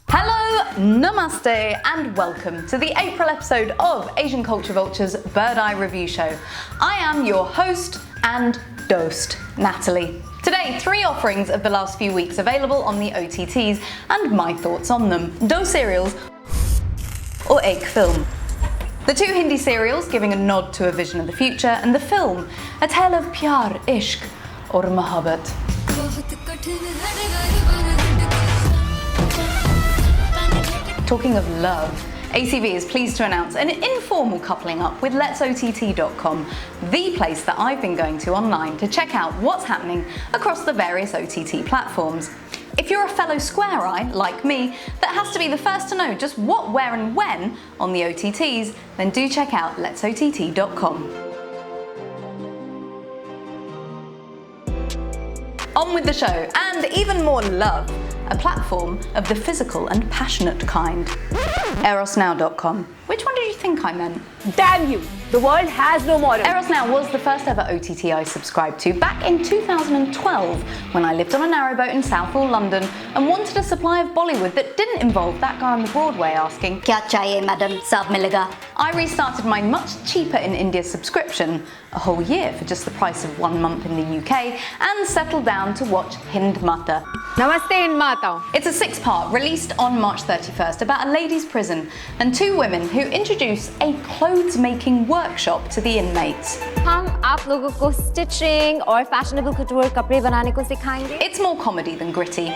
Hello, namaste, and welcome to the April episode of Asian Culture Vulture's Bird Eye Review Show. I am your host and dosed, Natalie. Today, 3 offerings of the last few weeks available on the OTTs and my thoughts on them. Do serials or ek film. The 2 Hindi serials giving a nod to a vision of the future, and the film, a tale of pyar, ishq or mohabbat. Talking of love, ACV is pleased to announce an informal coupling up with letsott.com, the place that I've been going to online to check out what's happening across the various OTT platforms. If you're a fellow square eye, like me, that has to be the first to know just what, where and when on the OTTs, then do check out letsott.com. On with the show, and even more love, a platform of the physical and passionate kind. erosnow.com. Which one did you think I meant? Damn you! The world has no moral. Eros Now was the first ever OTT I subscribed to back in 2012 when I lived on a narrowboat in Southall, London and wanted a supply of Bollywood that didn't involve that guy on the Broadway asking, "Kya chahiye, madam? Sab milega." I restarted my much cheaper in India subscription, a whole year for just the price of 1 month in the UK, and settled down to watch Hindmata. Namaste, Hindmata. It's a 6-part released on March 31st about a ladies' prison and 2 women who introduce a clothes-making workshop to the inmates. हम आप लोगों को stitching और fashionable couture कपड़े बनाने को सिखाएंगे. It's more comedy than gritty.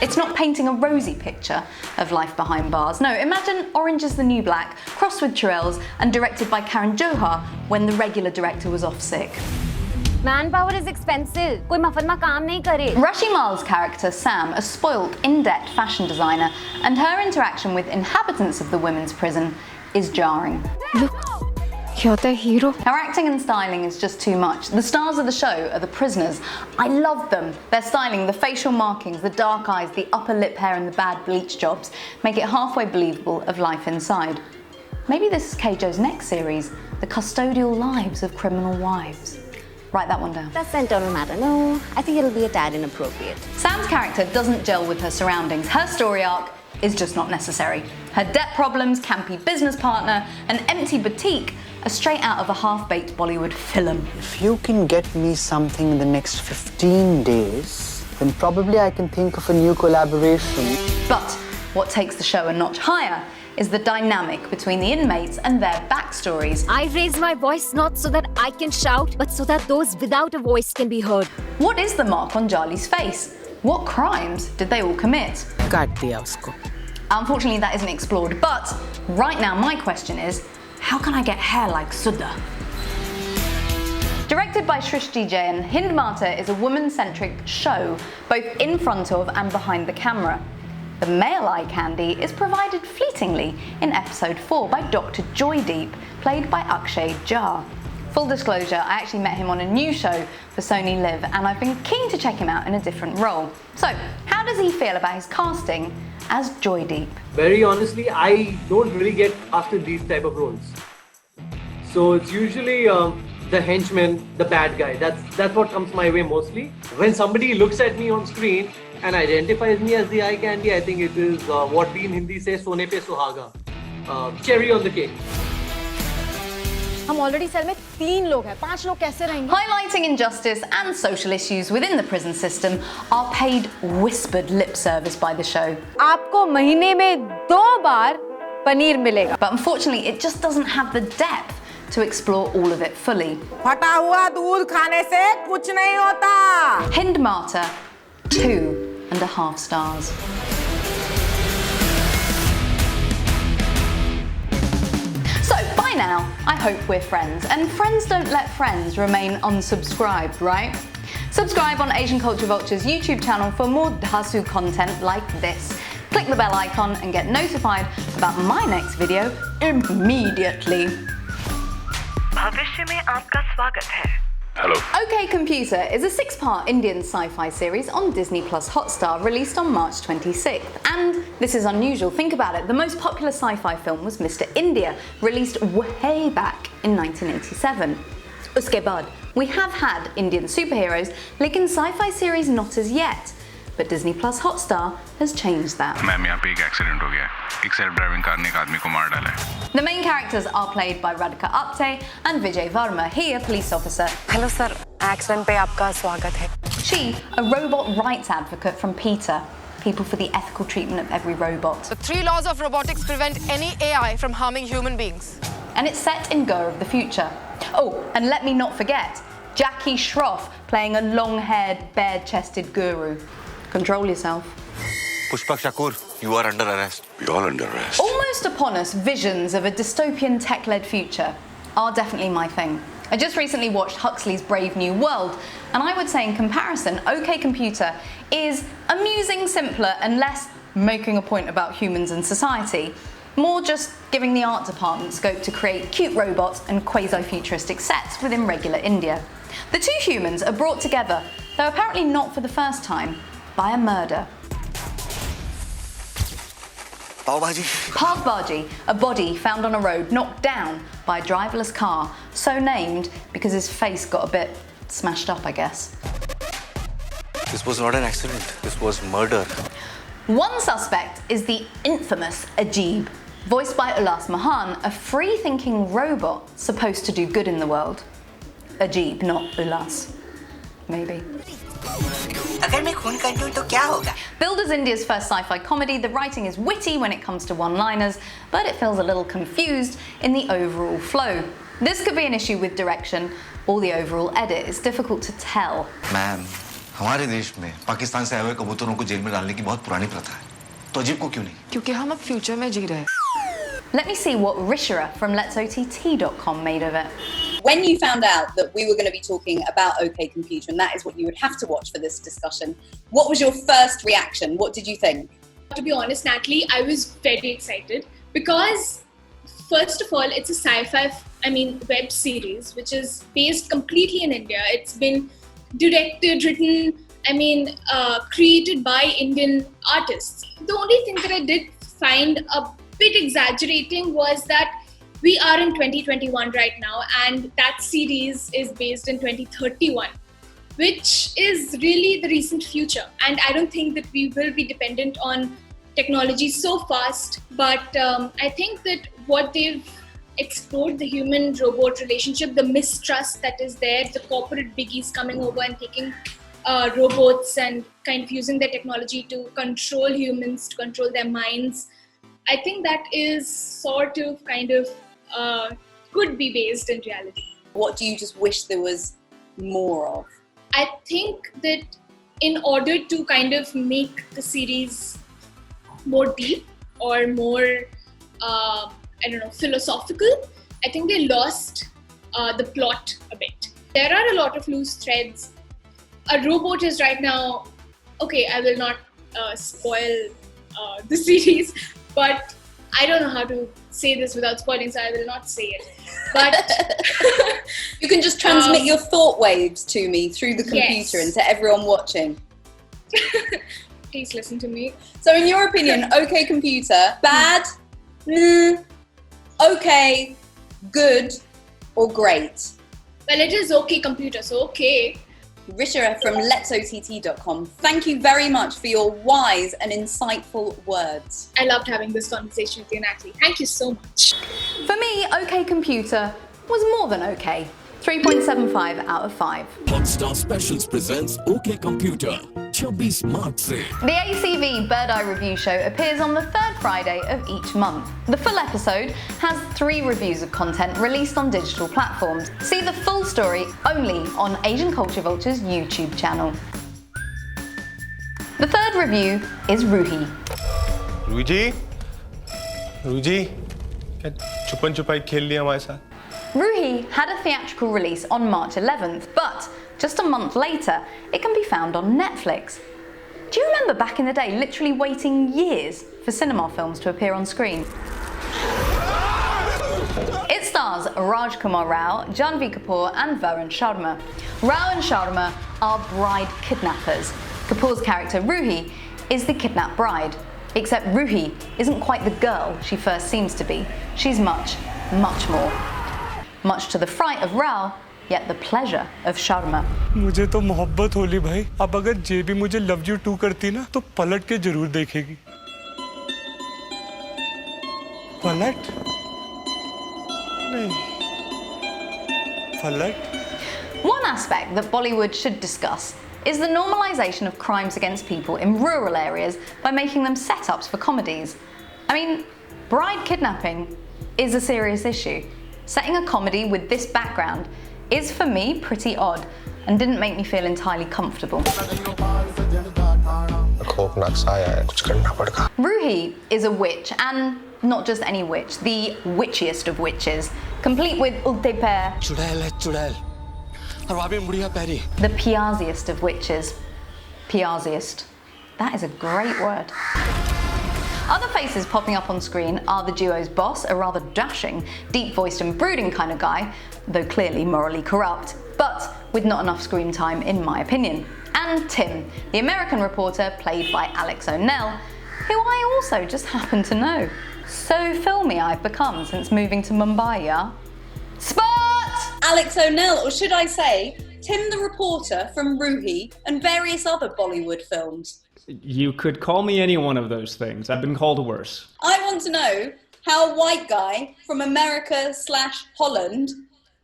It's not painting a rosy picture of life behind bars. No, imagine Orange is the New Black, crossed with Chirelles and directed by Karan Johar when the regular director was off sick. Manpower is expensive. कोई मफत में काम नहीं करे. Rashi Mal's character, Sam, a spoilt, in-debt fashion designer, and her interaction with inhabitants of the women's prison is jarring. Look, you're the hero. Her acting and styling is just too much. The stars of the show are the prisoners. I love them. Their styling, the facial markings, the dark eyes, the upper lip hair and the bad bleach jobs make it halfway believable of life inside. Maybe this is Keijo's next series, The Custodial Lives of Criminal Wives. Write that one down. That's an internal matter. No, I think it'll be a tad inappropriate. Sam's character doesn't gel with her surroundings. Her story arc is just not necessary. Her debt problems, campy business partner, an empty boutique are straight out of a half-baked Bollywood film. If you can get me something in the next 15 days, then probably I can think of a new collaboration. But what takes the show a notch higher is the dynamic between the inmates and their backstories. I raise my voice not so that I can shout, but so that those without a voice can be heard. What is the mark on Jali's face? What crimes did they all commit? काट दिया उसको. Unfortunately, that isn't explored, but right now my question is, how can I get hair like Sudha? Directed by Shrishti Jain, Hindmata is a woman-centric show, both in front of and behind the camera. The male eye candy is provided fleetingly in episode 4 by Dr. Joydeep, played by Akshay Jha. Full disclosure, I actually met him on a new show for Sony Live, and I've been keen to check him out in a different role. So, how does he feel about his casting as Joydeep? Very honestly, I don't really get after these type of roles. So it's usually the henchman, the bad guy. That's what comes my way mostly. When somebody looks at me on screen and identifies me as the eye candy, I think it is what we in Hindi say, "Sone pe suhaga," cherry on the cake. हम already cell में 3 लोग हैं, 5 लोग कैसे रहेंगे? Highlighting injustice and social issues within the prison system are paid whispered lip service by the show. आपको महीने में 2 बार पनीर मिलेगा. But unfortunately, it just doesn't have the depth to explore all of it fully. फटा हुआ दूध खाने से कुछ नहीं होता. Hindmata, 2.5 stars. So, by now, I hope we're friends, and friends don't let friends remain unsubscribed, right? Subscribe on Asian Culture Vulture's YouTube channel for more Dhasu content like this. Click the bell icon and get notified about my next video immediately. भविष्य में आपका स्वागत है. Hello. OKComputer is a 6-part Indian sci-fi series on Disney Plus Hotstar, released on March 26th. And this is unusual. Think about it. The most popular sci-fi film was Mr. India, released way back in 1987. Uske baad, we have had Indian superheroes, lekin sci-fi series not as yet. But Disney Plus Hotstar has changed that. Ma'am यहाँ पे एक accident हो गया एक self driving car ने एक आदमी को मार डाला है The main characters are played by Radhika Apte and Vijay Varma, he a police officer. Hello sir, accident पे आपका स्वागत है. She, a robot rights advocate from PETA, People for the Ethical Treatment of Every Robot. The 3 laws of robotics prevent any AI from harming human beings. And it's set in Go of the future. Oh, and let me not forget, Jackie Shroff playing a long-haired, bare-chested guru. Control yourself. Pushpak Shakur, you are under arrest. We're all under arrest. Almost upon us, visions of a dystopian tech-led future are definitely my thing. I just recently watched Huxley's Brave New World, and I would say in comparison, OKComputer is amusing, simpler, and less making a point about humans and society. More just giving the art department scope to create cute robots and quasi-futuristic sets within regular India. The two humans are brought together, though apparently not for the first time, by a murder. Pav Baji, a body found on a road knocked down by a driverless car, so named because his face got a bit smashed up, I guess. This was not an accident, this was murder. One suspect is the infamous Ajeeb, voiced by Ullas Mahan, a free-thinking robot supposed to do good in the world. Ajeeb, not Ullas. Maybe. Billed as India's first sci-fi comedy, the writing is witty when it comes to one-liners, but it feels a little confused in the overall flow. This could be an issue with direction or the overall edit. It's difficult to tell. Ma'am, हमारे देश में पाकिस्तान से आए हुए कबूतरों को jail में डालने की बहुत पुरानी प्रथा है. तो अजीब को क्यों नहीं? क्योंकि हम अब फ्यूचर में जी रहे हैं. Let me see what Rishira from letsott.com made of it. When you found out that we were going to be talking about OKComputer, and that is what you would have to watch for this discussion, what was your first reaction? What did you think? To be honest, Natalie, I was very excited because, first of all, it's a sci-fi, web series, which is based completely in India. It's been directed, written, created by Indian artists. The only thing that I did find a bit exaggerating was that we are in 2021 right now, and that series is based in 2031, which is really the recent future. And I don't think that we will be dependent on technology so fast, but I think that what they've explored, the human-robot relationship, the mistrust that is there, the corporate biggies coming over and taking robots and kind of using their technology to control humans, to control their minds. I think that is sort of could be based in reality. What do you just wish there was more of? I think that in order to kind of make the series more deep or more, philosophical, I think they lost the plot a bit. There are a lot of loose threads. A robot is right now, okay, I will not spoil the series, but I don't know how to say this without spoiling, so I will not say it. But you can just transmit your thought waves to me through the computer and to everyone watching. Please listen to me. So in your opinion, OKComputer, bad, okay, good, or great? Well, it is OKComputer, so okay. Rishira from letsott.com, thank you very much for your wise and insightful words. I loved having this conversation with you, Natalie. Thank you so much. For me, OKComputer was more than okay. 3.75 out of 5. Hotstar Specials presents OKComputer. Chubby Smart Se. The ACV Bird Eye Review Show appears on the third Friday of each month. The full episode has 3 reviews of content released on digital platforms. See the full story only on Asian Culture Vulture's YouTube channel. The third review is Roohi. Ruhi क्या छुपन छुपाई खेल लिया हमारे साथ? Roohi had a theatrical release on March 11th, but just a month later, it can be found on Netflix. Do you remember back in the day literally waiting years for cinema films to appear on screen? It stars Raj Kumar Rao, Janhvi Kapoor and Varun Sharma. Rao and Sharma are bride kidnappers. Kapoor's character Roohi is the kidnapped bride, except Roohi isn't quite the girl she first seems to be. She's much, much more. Much to the fright of Rao yet the pleasure of Sharma. मुझे तो मोहब्बत होली भाई. अब अगर जे भी मुझे love you too करती ना, तो पलट के जरूर देखेगी. पलट? नहीं. पलट? One aspect that Bollywood should discuss is the normalisation of crimes against people in rural areas by making them setups for comedies. I mean, bride kidnapping is a serious issue. Setting a comedy with this background is, for me, pretty odd and didn't make me feel entirely comfortable. Roohi is a witch, and not just any witch, the witchiest of witches, complete with ulte pair. The piaziest of witches. Piaziest. That is a great word. Other faces popping up on screen are the duo's boss, a rather dashing, deep-voiced and brooding kind of guy, though clearly morally corrupt, but with not enough screen time in my opinion. And Tim, the American reporter played by Alexx O'Nell, who I also just happen to know. So filmy I've become since moving to Mumbai, yeah? Spot! Alexx O'Nell, or should I say, Tim the reporter from Roohi and various other Bollywood films. You could call me any one of those things. I've been called worse. I want to know how a white guy from America/Holland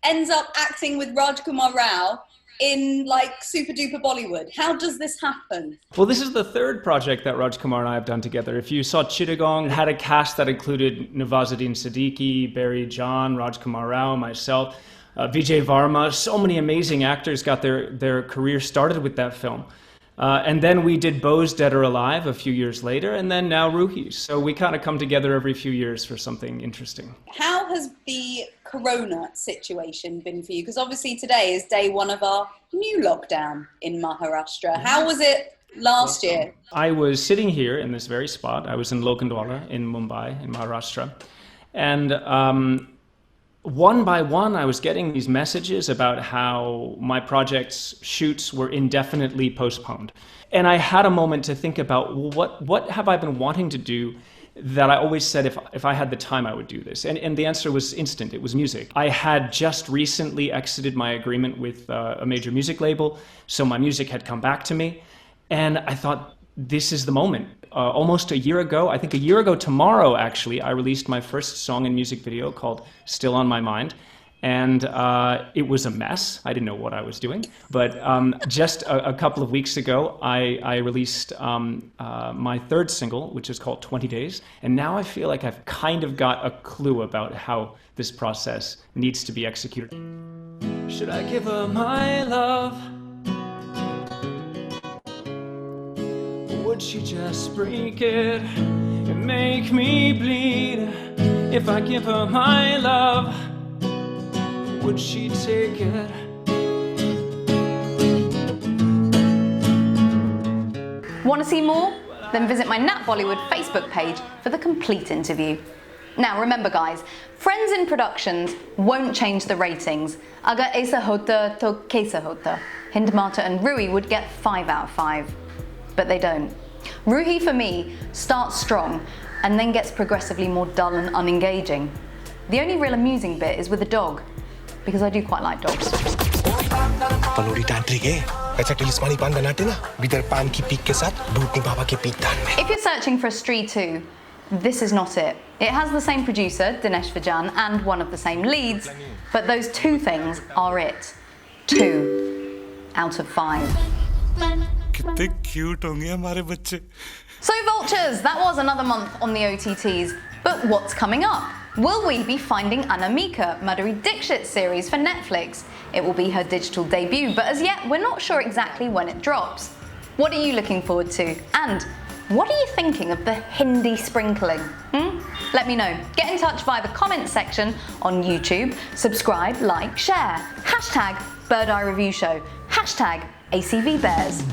ends up acting with Rajkumar Rao in like super duper Bollywood. How does this happen? Well, this is the third project that Rajkumar and I have done together. If you saw Chittagong, it had a cast that included Nawazuddin Siddiqui, Barry John, Rajkumar Rao, myself, Vijay Varma. So many amazing actors got their career started with that film. And then we did Bo's Dead or Alive a few years later, and then now Roohi. So we kind of come together every few years for something interesting. How has the corona situation been for you? Because obviously today is day one of our new lockdown in Maharashtra. How was it last year? I was sitting here in this very spot. I was in Lokhandwala in Mumbai, in Maharashtra. And one by one, I was getting these messages about how my project's shoots were indefinitely postponed. And I had a moment to think about, well, what have I been wanting to do that I always said if I had the time, I would do this? And the answer was instant. It was music. I had just recently exited my agreement with a major music label, so my music had come back to me. And I thought, this is the moment. Almost a year ago, I think a year ago tomorrow, actually, I released my first song and music video called Still on My Mind. And it was a mess. I didn't know what I was doing. But just a couple of weeks ago, I released my third single, which is called 20 Days. And now I feel like I've kind of got a clue about how this process needs to be executed. Should I give her my love? Would she just break it and make me bleed? If I give her my love, would she take it? Want to see more? Then visit my Nat Bollywood Facebook page for the complete interview. Now remember guys, friends in productions won't change the ratings. Agar aisa hota to kaisa hota. Hindmata and Roohi would get 5 out of 5. But they don't. Roohi, for me, starts strong and then gets progressively more dull and unengaging. The only real amusing bit is with the dog, because I do quite like dogs. If you're searching for a Stree 2, this is not it. It has the same producer, Dinesh Vijan, and one of the same leads, but those two things are it. 2 out of 5. कितने cute होंगे हमारे बच्चे. So Vultures, that was another month on the OTTs. But what's coming up? Will we be finding Anamika, Madhuri Dixit's series for Netflix? It will be her digital debut, but as yet we're not sure exactly when it drops. What are you looking forward to? And what are you thinking of the Hindi sprinkling? Let me know. Get in touch via the comments section on YouTube. Subscribe, like, share. #BirdEyeReviewShow. #ACV Bears.